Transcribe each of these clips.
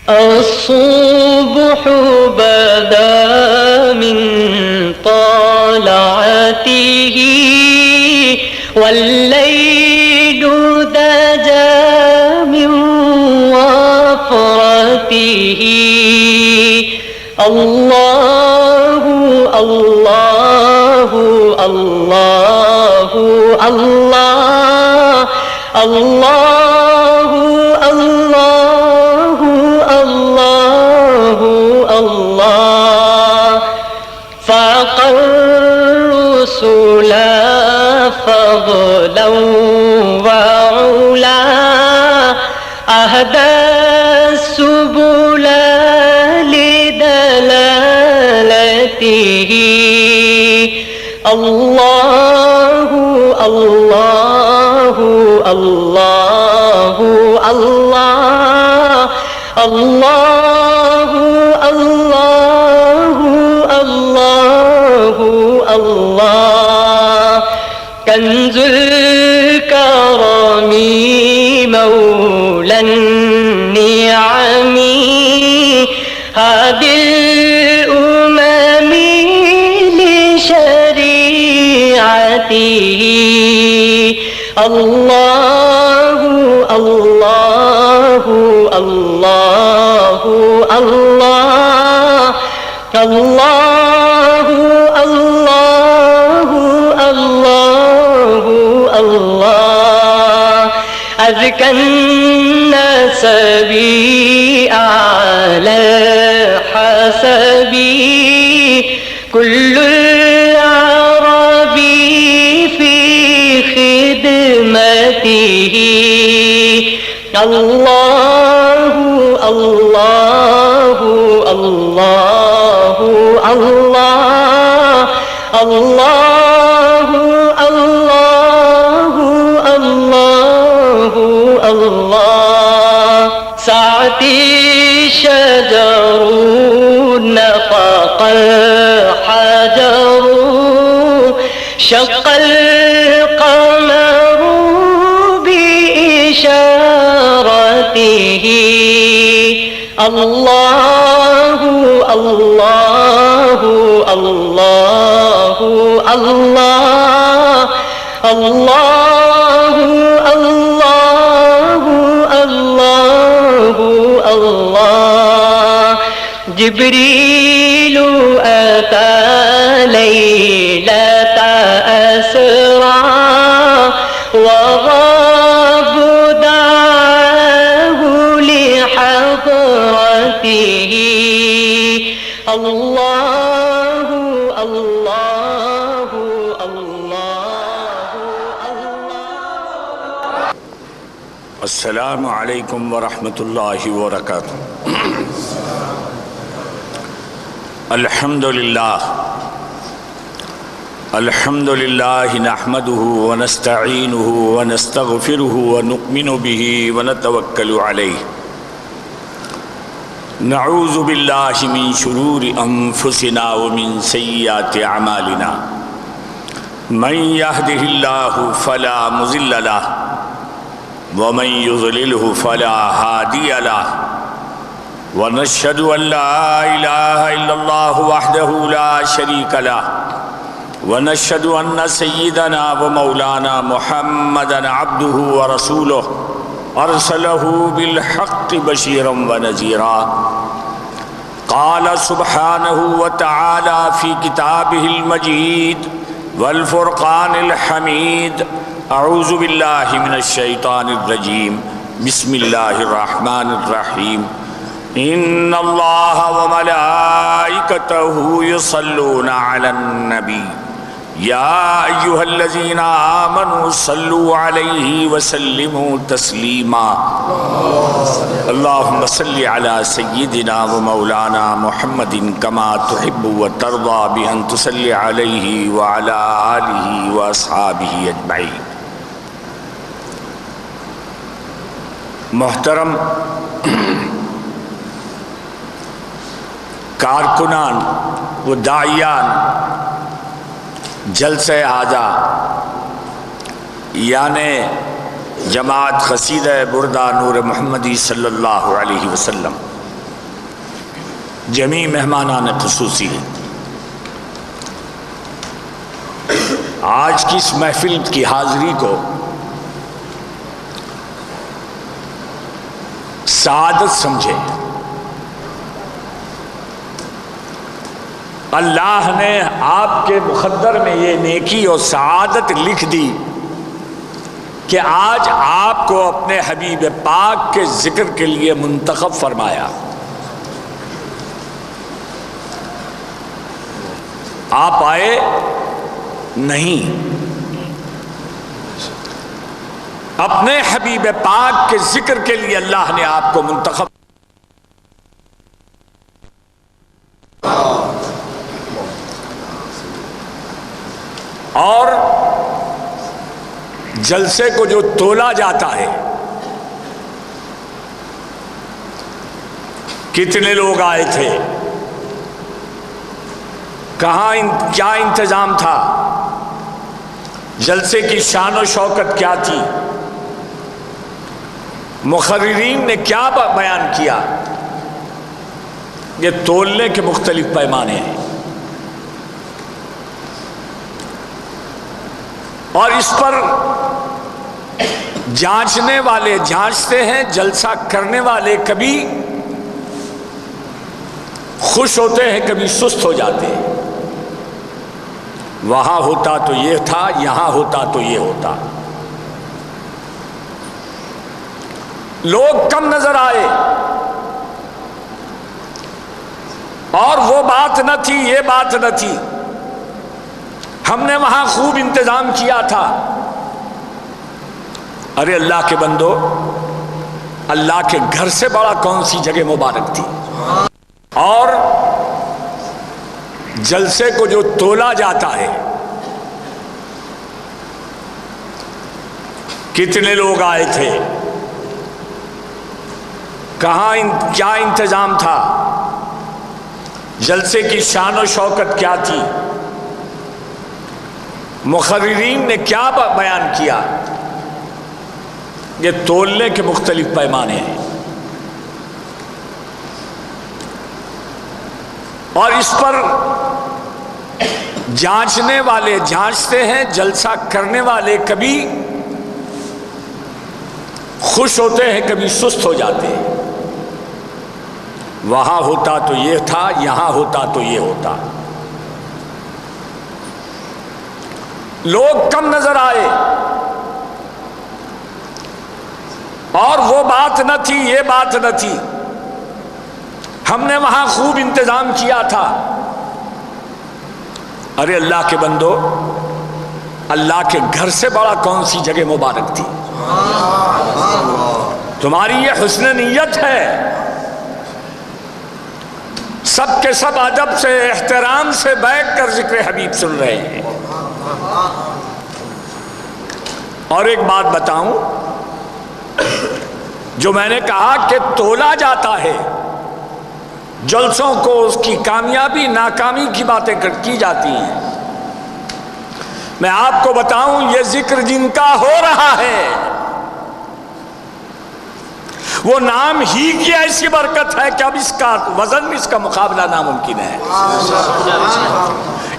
الصبح بدا من طلعته والليل دجا من وفرته الله الله الله الله الله الله الله الله فاق الرسل فضلا وعلا أهدى السبل لدلالته الله الله الله الله الله الله الله الله كنز الكرم مولى النعم هادي الأمم لشريعته الله الله الله الله الله الله الله الله أزكى الناس بي أعلى حسبي كل العرب في خدمته الله الله الله الله الله الله الله الله ساعتي شجر نفق الحجر شق القمر بإشارته الله الله الله الله الله الله الله الله جبريل أتى ليلة أسرى وغاب دعاه لحضرته الله الله الله الله. السلام علیکم ورحمۃ اللہ وبرکاتہ. الحمد للہ نحمده ونستعینه ونستغفره ونؤمن به ونتوکل علیہ. نعوذ باللہ من شرور انفسنا ومن سیئات اعمالنا. من يهده الله فلا مضل له ومن يضلله فلا هادي له. ونشهد أن لا إله إلا الله وحده لا شريك له. ونشهد أن سيدنا ومولانا محمدا عبده ورسوله أرسله بالحق بشيرا ونذيرا. قال سبحانه وتعالى في كتابه المجيد والفرقان الحميد. أعوذ بالله من الشيطان الرجيم. بسم الله الرحمن الرحيم. إن الله وملائكته يصلون على النبي يا أيها الذين آمنوا صلوا عليه وسلموا تسليما. اللهم صل على سيدنا ومولانا محمد كما تحب وترضى بأن تصلي عليه وعلى آله وأصحابه أجمعين. محترم کارکنان و داعیان جلسہ حاجہ یعنی جماعت قصیدہ بردہ نور محمدی صلی اللہ علیہ وسلم جمیع مہمانان خصوصی، آج کی اس محفل کی حاضری کو سعادت سمجھے۔ اللہ نے آپ کے مقدر میں یہ نیکی اور سعادت لکھ دی کہ آج آپ کو اپنے حبیب پاک کے ذکر کے لیے منتخب فرمایا۔ آپ آئے نہیں، اپنے حبیب پاک کے ذکر کے لیے اللہ نے آپ کو منتخب۔ اور جلسے کو جو تولا جاتا ہے، کتنے لوگ آئے تھے، کہاں کیا انتظام تھا، جلسے کی شان و شوکت کیا تھی، مقررین نے کیا بیان کیا، یہ تولنے کے مختلف پیمانے ہیں، اور اس پر جانچنے والے جانچتے ہیں، جلسہ کرنے والے کبھی خوش ہوتے ہیں، کبھی سست ہو جاتے ہیں۔ وہاں ہوتا تو یہ تھا، یہاں ہوتا تو یہ ہوتا۔ لوگ کم نظر آئے، اور وہ بات نہ تھی، یہ بات نہ تھی، ہم نے وہاں خوب انتظام کیا تھا۔ ارے اللہ کے بندو، اللہ کے گھر سے بڑا کون سی جگہ مبارک تھی؟ اور جلسے کو جو تولا جاتا ہے، کتنے لوگ آئے تھے، کہاں کیا انتظام تھا، جلسے کی شان و شوکت کیا تھی، مقررین نے کیا بیان کیا، یہ تولنے کے مختلف پیمانے ہیں، اور اس پر جانچنے والے جانچتے ہیں، جلسہ کرنے والے کبھی خوش ہوتے ہیں، کبھی سست ہو جاتے ہیں۔ وہاں ہوتا تو یہ تھا، یہاں ہوتا تو یہ ہوتا۔ لوگ کم نظر آئے، اور وہ بات نہ تھی، یہ بات نہ تھی، ہم نے وہاں خوب انتظام کیا تھا۔ ارے اللہ کے بندو، اللہ کے گھر سے بڑا کون سی جگہ مبارک تھی؟ تمہاری یہ حسن نیت ہے، سب کے سب ادب سے، احترام سے بیٹھ کر ذکر حبیب سن رہے ہیں۔ اور ایک بات بتاؤں، جو میں نے کہا کہ تولا جاتا ہے جلسوں کو، اس کی کامیابی ناکامی کی باتیں کی جاتی ہیں۔ میں آپ کو بتاؤں، یہ ذکر جن کا ہو رہا ہے، وہ نام ہی کی ایسی برکت ہے کہ اب اس کا وزن، اس کا مقابلہ ناممکن ہے۔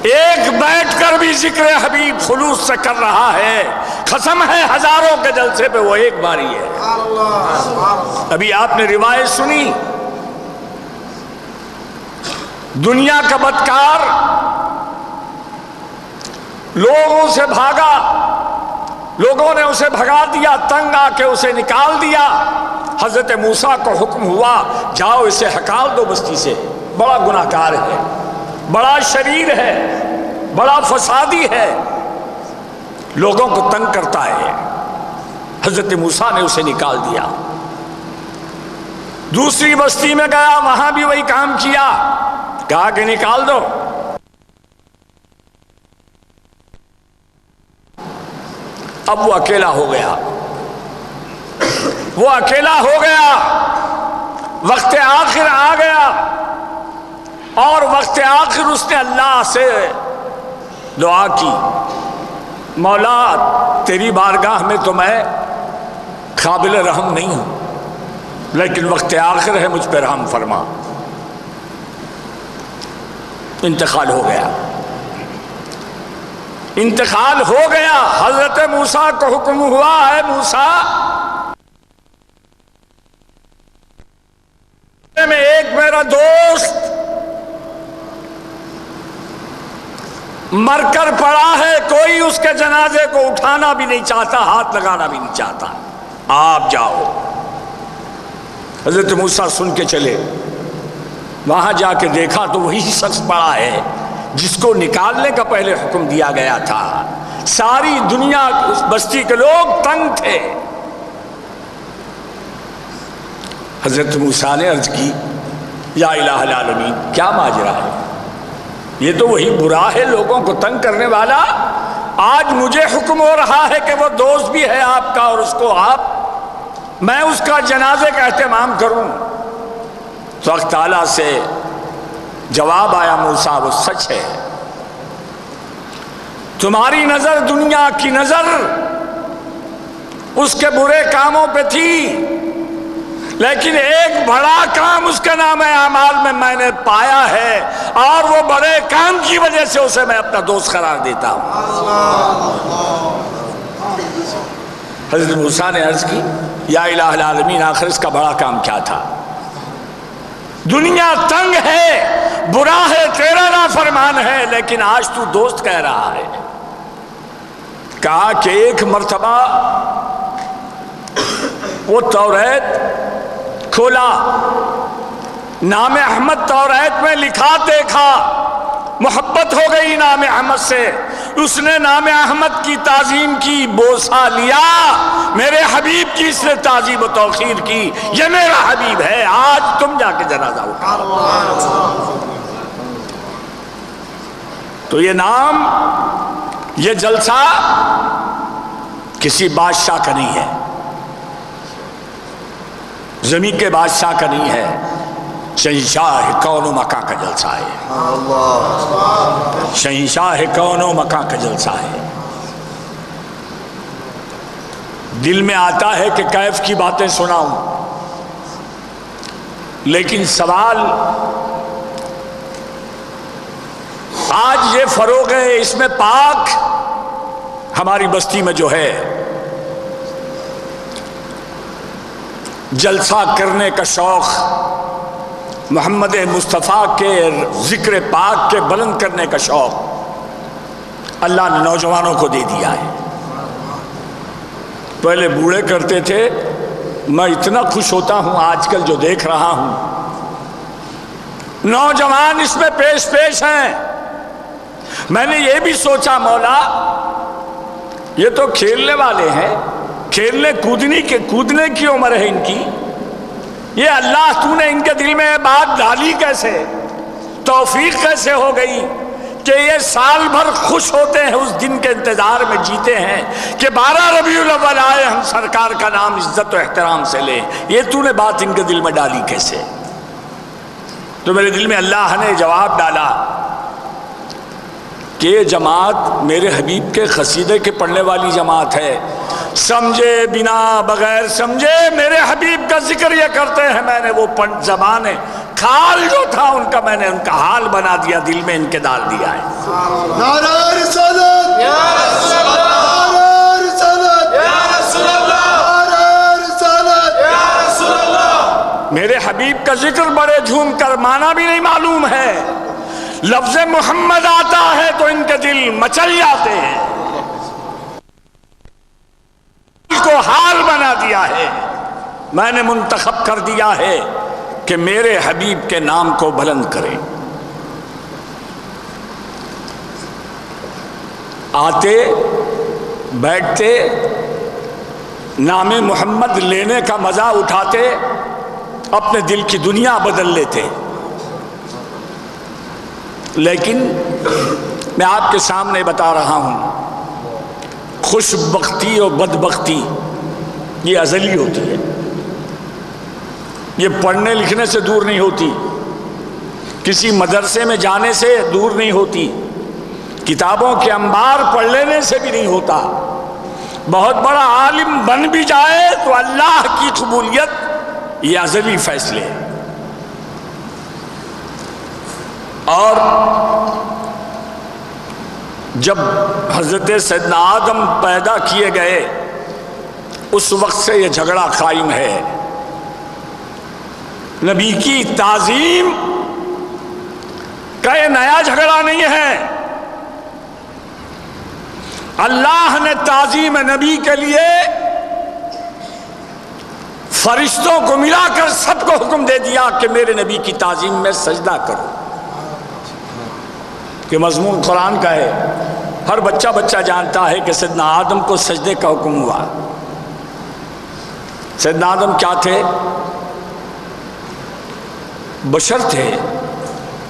ایک بیٹھ کر بھی ذکر حبیب خلوص سے کر رہا ہے، قسم ہے ہزاروں کے جلسے پہ وہ ایک باری ہے۔ ابھی آپ نے روایت سنی، دنیا کا بدکار لوگوں سے بھاگا، لوگوں نے اسے بھگا دیا، تنگ آ کے اسے نکال دیا۔ حضرت موسیٰ کو حکم ہوا، جاؤ اسے ہکال دو بستی سے، بڑا گناہگار ہے، بڑا شریر ہے، بڑا فسادی ہے، لوگوں کو تنگ کرتا ہے۔ حضرت موسیٰ نے اسے نکال دیا۔ دوسری بستی میں گیا، وہاں بھی وہی کام کیا، کہا کہ نکال دو۔ اب وہ اکیلا ہو گیا، وہ اکیلا ہو گیا، وقت آخر آ گیا، اور وقت آخر اس نے اللہ سے دعا کی، مولا تیری بارگاہ میں تو میں قابل رحم نہیں ہوں، لیکن وقت آخر ہے، مجھ پہ رحم فرما۔ انتقال ہو گیا، انتقال ہو گیا۔ حضرت موسیٰ کو حکم ہوا ہے موسیٰ میں ایک میرا دوست مر کر پڑا ہے، کوئی اس کے جنازے کو اٹھانا بھی نہیں چاہتا، ہاتھ لگانا بھی نہیں چاہتا، آپ جاؤ۔ حضرت موسیٰ سن کے چلے، وہاں جا کے دیکھا تو وہی شخص پڑا ہے جس کو نکالنے کا پہلے حکم دیا گیا تھا۔ ساری دنیا اس بستی کے لوگ تنگ تھے۔ حضرت موسیٰ نے عرض کی یا الہ العالمین، کیا ماجرا ہے؟ یہ تو وہی برا ہے لوگوں کو تنگ کرنے والا، آج مجھے حکم ہو رہا ہے کہ وہ دوست بھی ہے آپ کا اور اس کو میں اس کا جنازے کا اہتمام کروں۔ تو اللہ تعالیٰ سے جواب آیا موسیٰ وہ سچ ہے، تمہاری نظر دنیا کی نظر اس کے برے کاموں پہ تھی، لیکن ایک بڑا کام اس کے نام اعمال میں نے پایا ہے، اور وہ بڑے کام کی وجہ سے اسے میں اپنا دوست قرار دیتا ہوں۔ حضرت موسیٰ نے عرض کی یا الہ العالمین، آخر اس کا بڑا کام کیا تھا؟ دنیا تنگ ہے، برا ہے، تیرا نافرمان ہے، لیکن آج تو دوست کہہ رہا ہے۔ کہا کہ ایک مرتبہ وہ توریت کھولا، نام احمد توریت میں لکھا دیکھا، محبت ہو گئی نام احمد سے، اس نے نام احمد کی تعظیم کی، بوسہ لیا، میرے حبیب کی اس نے تعظیم و توقیر کی، یہ میرا حبیب ہے، آج تم جا کے جنازہ اٹھاؤ۔ تو یہ نام، یہ جلسہ کسی بادشاہ کا نہیں ہے، زمین کے بادشاہ کا نہیں ہے، شہنشاہ کون و مکان کا جلسہ ہے، شہنشاہ کون و مکان کا جلسہ ہے۔ دل میں آتا ہے کہ کیف کی باتیں سناؤں، لیکن سوال آج یہ فروغ ہے، اس میں پاک ہماری بستی میں جو ہے جلسہ کرنے کا شوق، محمد مصطفیٰ کے ذکر پاک کے بلند کرنے کا شوق اللہ نے نوجوانوں کو دے دیا ہے۔ پہلے بوڑھے کرتے تھے، میں اتنا خوش ہوتا ہوں آج کل جو دیکھ رہا ہوں، نوجوان اس میں پیش ہیں۔ میں نے یہ بھی سوچا مولا یہ تو کھیلنے والے ہیں، کھیلنے کودنے کی عمر ہے ان کی، یہ اللہ تو نے ان کے دل میں بات ڈالی کیسے، توفیق کیسے ہو گئی کہ یہ سال بھر خوش ہوتے ہیں، اس دن کے انتظار میں جیتے ہیں کہ 12 ربیع الاول آئے، ہم سرکار کا نام عزت و احترام سے لیں۔ یہ تو نے بات ان کے دل میں ڈالی کیسے؟ تو میرے دل میں اللہ نے جواب ڈالا کہ یہ جماعت میرے حبیب کے قصیدے کے پڑھنے والی جماعت ہے، سمجھے بنا بغیر سمجھے میرے حبیب کا ذکر یہ کرتے ہیں۔ میں نے وہ زبانیں کھال جو تھا ان کا، میں نے ان کا حال بنا دیا، دل میں ان کے ڈال دیا ہے۔ نعرہ رسالت یا رسول اللہ، نعرہ رسالت یا رسول اللہ، نعرہ رسالت یا رسول اللہ۔ میرے حبیب کا ذکر بڑے جھوم کر، معنی بھی نہیں معلوم ہے، لفظ محمد آتا ہے تو ان کے دل مچل جاتے ہیں، کو حال بنا دیا ہے۔ میں نے منتخب کر دیا ہے کہ میرے حبیب کے نام کو بلند کریں۔ آتے بیٹھتے، نام محمد لینے کا مزہ اٹھاتے، اپنے دل کی دنیا بدل لیتے۔ لیکن میں آپ کے سامنے بتا رہا ہوں، خوش بختی اور بدبختی یہ ازلی ہوتی ہے، یہ پڑھنے لکھنے سے دور نہیں ہوتی، کسی مدرسے میں جانے سے دور نہیں ہوتی، کتابوں کے انبار پڑھ لینے سے بھی نہیں ہوتا۔ بہت بڑا عالم بن بھی جائے تو اللہ کی قبولیت یہ ازلی فیصلے ہے۔ اور جب حضرت سیدنا آدم پیدا کیے گئے اس وقت سے یہ جھگڑا قائم ہے. نبی کی تعظیم کا یہ نیا جھگڑا نہیں ہے. اللہ نے تعظیم نبی کے لیے فرشتوں کو ملا کر سب کو حکم دے دیا کہ میرے نبی کی تعظیم میں سجدہ کرو. کہ مضمون قرآن کا ہے. ہر بچہ جانتا ہے کہ سیدنا آدم کو سجدے کا حکم ہوا. سیدنا آدم کیا تھے؟ بشر تھے،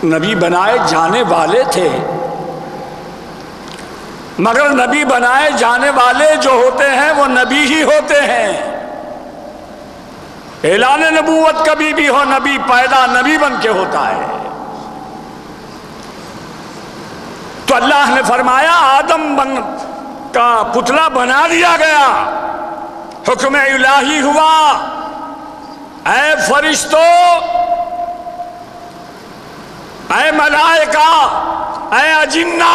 نبی بنائے جانے والے تھے. مگر نبی بنائے جانے والے جو ہوتے ہیں وہ نبی ہی ہوتے ہیں. اعلان نبوت کبھی بھی ہو، نبی پیدا نبی بن کے ہوتا ہے. تو اللہ نے فرمایا آدم کا پتلا بنا دیا گیا. حکم الہی ہوا، اے فرشتوں، اے ملائکہ، اے اجنہ،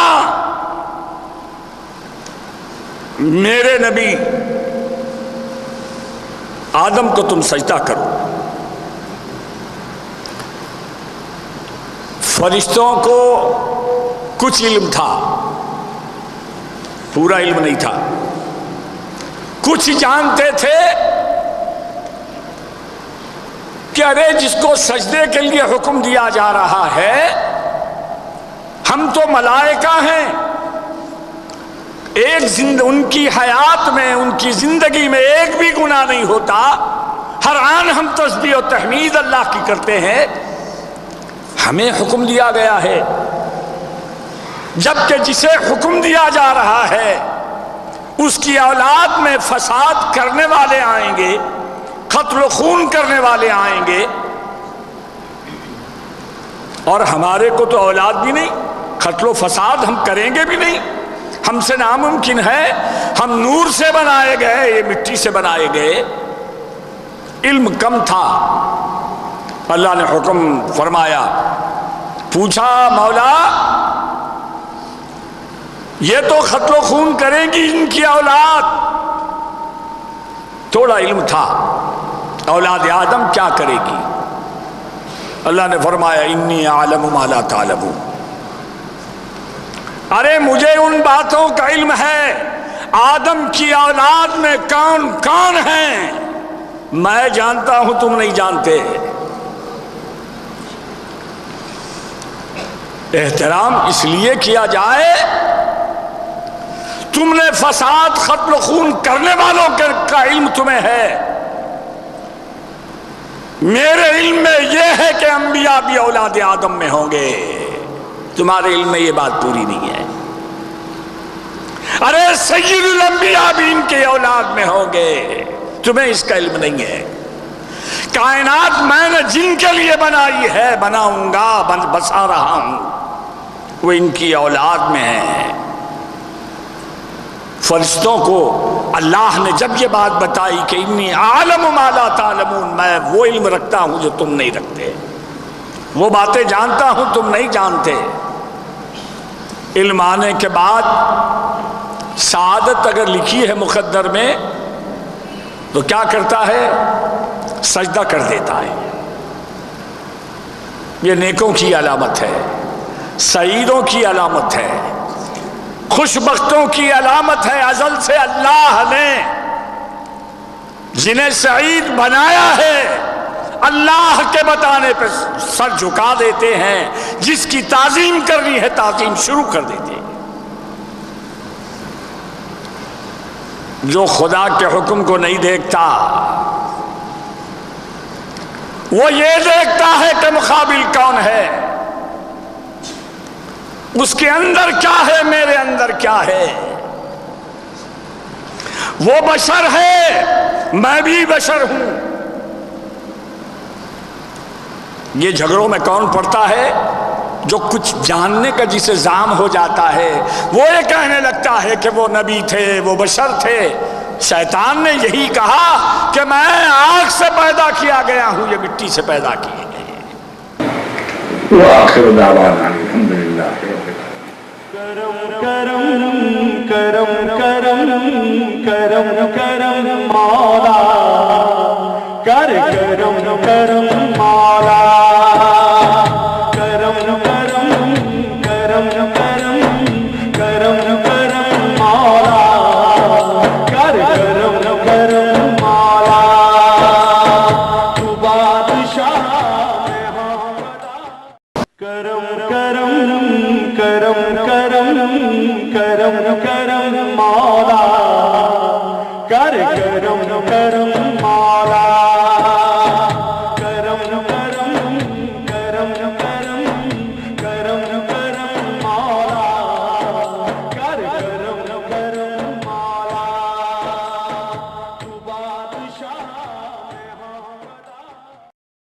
میرے نبی آدم کو تم سجدہ کرو. فرشتوں کو کچھ علم تھا، پورا علم نہیں تھا. کچھ جانتے تھے کہ ارے جس کو سجدے کے لیے حکم دیا جا رہا ہے، ہم تو ملائکہ ہیں، ان کی حیات میں، ان کی زندگی میں ایک بھی گناہ نہیں ہوتا، ہر آن ہم تسبیح و تحمید اللہ کی کرتے ہیں، ہمیں حکم دیا گیا ہے. جبکہ جسے حکم دیا جا رہا ہے اس کی اولاد میں فساد کرنے والے آئیں گے، قتل و خون کرنے والے آئیں گے، اور ہمارے کو تو اولاد بھی نہیں، قتل و فساد ہم کریں گے بھی نہیں. ہم سے ناممکن ہے. ہم نور سے بنائے گئے، یہ مٹی سے بنائے گئے. علم کم تھا. اللہ نے حکم فرمایا، پوچھا مولا یہ تو قتل و خون کریں گی ان کی اولاد. تھوڑا علم تھا اولاد آدم کیا کرے گی. اللہ نے فرمایا انی اعلم ما لا تعلمون. ارے مجھے ان باتوں کا علم ہے آدم کی اولاد میں کون کون ہیں، میں جانتا ہوں تم نہیں جانتے. احترام اس لیے کیا جائے، تم نے فساد قتل و خون کرنے والوں کا علم تمہیں ہے، میرے علم میں یہ ہے کہ انبیاء بھی اولاد آدم میں ہوں گے. تمہارے علم میں یہ بات پوری نہیں ہے. ارے سید الانبیاء بھی ان کے اولاد میں ہوں گے، تمہیں اس کا علم نہیں ہے. کائنات میں نے جن کے لیے بنائی ہے، بناؤں گا، بسا رہا ہوں، وہ ان کی اولاد میں ہیں. فرشتوں کو اللہ نے جب یہ بات بتائی کہ انی عالم ما لا تعلمون، میں وہ علم رکھتا ہوں جو تم نہیں رکھتے، وہ باتیں جانتا ہوں تم نہیں جانتے. علم آنے کے بعد سعادت اگر لکھی ہے مقدر میں تو کیا کرتا ہے؟ سجدہ کر دیتا ہے. یہ نیکوں کی علامت ہے، سعیدوں کی علامت ہے، خوش بختوں کی علامت ہے. ازل سے اللہ نے جنہیں سعید بنایا ہے اللہ کے بتانے پہ سر جھکا دیتے ہیں. جس کی تعظیم کرنی ہے تعظیم شروع کر دیتے ہیں. جو خدا کے حکم کو نہیں دیکھتا وہ یہ دیکھتا ہے کہ مقابل کون ہے، اس کے اندر کیا ہے، میرے اندر کیا ہے. وہ بشر ہے، میں بھی بشر ہوں. یہ جھگڑوں میں کون پڑتا ہے؟ جو کچھ جاننے کا جسے زعم ہو جاتا ہے، وہ یہ کہنے لگتا ہے کہ وہ نبی تھے، وہ بشر تھے. شیطان نے یہی کہا کہ میں آگ سے پیدا کیا گیا ہوں، یہ مٹی سے پیدا کیے گئے. وآخر دعوانا الحمدللہ. کرم کرم کرم مولا کر کرم کرم مولا کرم کرم کرم کرم کرم کرم مولا کر کرم کرم مولا تو بادشاہ میں ہاں کرم کرم کرم کرم کرم کرم مولا کر کرم کرم